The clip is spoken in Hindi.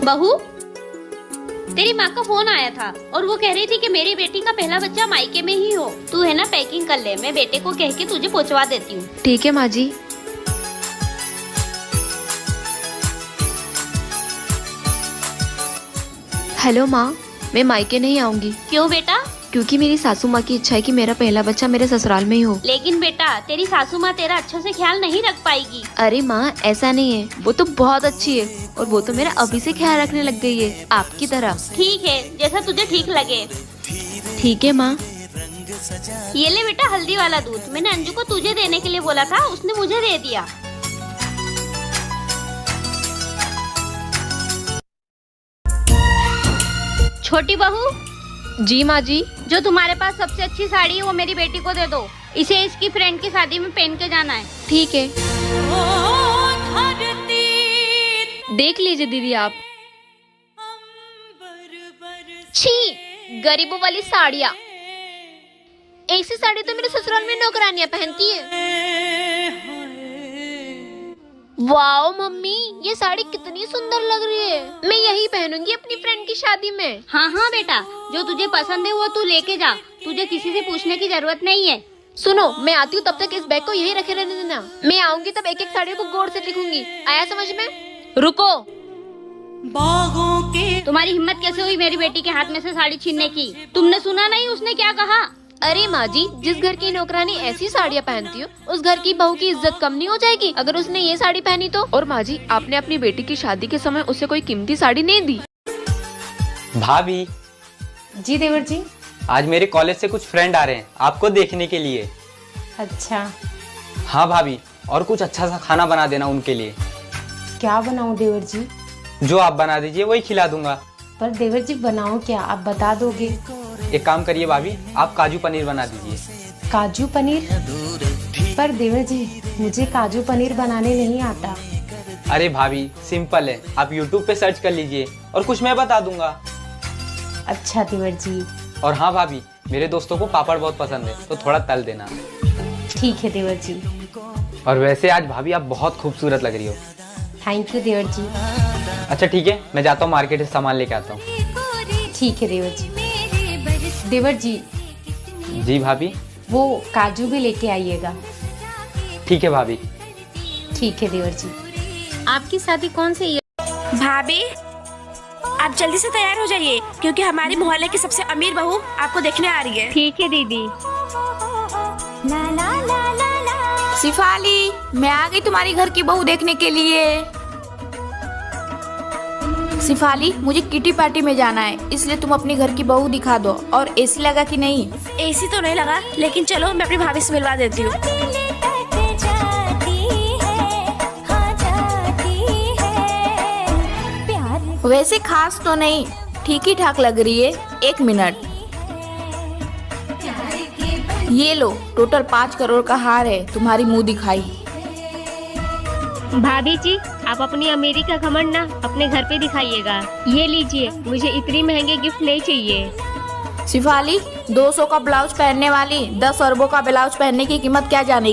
बहू, तेरी माँ का फोन आया था और वो कह रही थी कि मेरी बेटी का पहला बच्चा मायके में ही हो। तू है ना पैकिंग कर ले, मैं बेटे को कह के तुझे पहुँचवा देती हूँ। ठीक है माँ जी। हेलो माँ, मैं मायके नहीं आऊंगी। क्यों बेटा? क्योंकि मेरी सासू माँ की इच्छा है कि मेरा पहला बच्चा मेरे ससुराल में ही हो। लेकिन बेटा, तेरी सासू माँ तेरा अच्छे से ख्याल नहीं रख पाएगी। अरे माँ, ऐसा नहीं है, वो तो बहुत अच्छी है और वो तो मेरा अभी से ख्याल रखने लग गई है, आपकी तरह। ठीक है, जैसा तुझे ठीक लगे। ठीक है माँ। ये ले बेटा हल्दी वाला दूध, मैंने अंजू को तुझे देने के लिए बोला था, उसने मुझे दे दिया। छोटी बहू। जी माँ जी। जो तुम्हारे पास सबसे अच्छी साड़ी है वो मेरी बेटी को दे दो, इसे इसकी फ्रेंड की शादी में पहन के जाना है। ठीक है, देख लीजिए दीदी आप। छी, गरीबों वाली साड़ियाँ। ऐसी साड़ी तो मेरे ससुराल में नौकरानियाँ पहनती है। वाओ मम्मी, ये साड़ी कितनी सुंदर लग रही है, मैं यही पहनूंगी अपनी फ्रेंड की शादी में। हाँ हाँ बेटा, जो तुझे पसंद है वो तू लेके जा, तुझे किसी से पूछने की जरूरत नहीं है। सुनो, मैं आती हूँ, तब तक इस बैग को यहीं रखे रहने देना। मैं आऊंगी तब एक एक साड़ी को गौर से लिखूंगी, आया समझ में? रुको। तुम्हारी हिम्मत कैसे हुई मेरी बेटी के हाथ में से साड़ी छीनने की? तुमने सुना नहीं उसने क्या कहा? अरे माँ जी, जिस घर की नौकरानी ऐसी साड़ियाँ पहनती हो, उस घर की बहू की इज्जत कम नहीं हो जाएगी अगर उसने ये साड़ी पहनी तो? और माँ जी, आपने अपनी बेटी की शादी के समय उसे कोई कीमती साड़ी नहीं दी। भाभी। जी देवर जी। आज मेरे कॉलेज से कुछ फ्रेंड आ रहे हैं आपको देखने के लिए। अच्छा। हाँ भाभी, और कुछ अच्छा सा खाना बना देना उनके लिए। क्या बनाऊं देवर जी? जो आप बना दीजिए वही खिला दूंगा। पर देवर जी बनाऊं क्या, आप बता दोगे? एक काम करिए भाभी, आप काजू पनीर बना दीजिए। काजू पनीर? पर देवर जी, मुझे काजू पनीर बनाने नहीं आता। अरे भाभी, सिंपल है, आप YouTube पे सर्च कर लीजिए और कुछ मैं बता दूंगा। अच्छा देवर जी। और हाँ भाभी, मेरे दोस्तों को पापड़ बहुत पसंद है तो थोड़ा तल देना। ठीक है देवर जी। और वैसे आज भाभी आप बहुत खूबसूरत लग रही हो। थैंक यू देवर जी। अच्छा ठीक है, मैं जाता हूँ मार्केट से सामान लेके आता हूँ। ठीक है देवर जी। देवर जी। जी भाभी। वो काजू भी लेके आइएगा। ठीक है भाभी। ठीक है देवर जी। आपकी शादी कौन सी है? भाभी, आप जल्दी से तैयार हो जाइए क्योंकि हमारे मोहल्ले की सबसे अमीर बहू आपको देखने आ रही है। ठीक है दीदी। शिफाली, मैं आ गई तुम्हारी घर की बहू देखने के लिए। शिफाली, मुझे किटी पार्टी में जाना है, इसलिए तुम अपनी घर की बहू दिखा दो। और एसी लगा कि नहीं? एसी तो नहीं लगा, लेकिन चलो मैं अपनी भाभी से मिलवा देती हूँ। वैसे खास तो नहीं, ठीक ही ठाक लग रही है। 1 मिनट, ये लो, टोटल 5 करोड़ का हार है, तुम्हारी मुंह दिखाई। भाभी जी, आप अपनी अमीरी का घमंड ना अपने घर पे दिखाइएगा। ये लीजिए, मुझे इतनी महंगे गिफ्ट नहीं चाहिए। शिफाली, 200 का ब्लाउज पहनने वाली 10 अरबों का ब्लाउज पहनने की कीमत क्या जानेगी?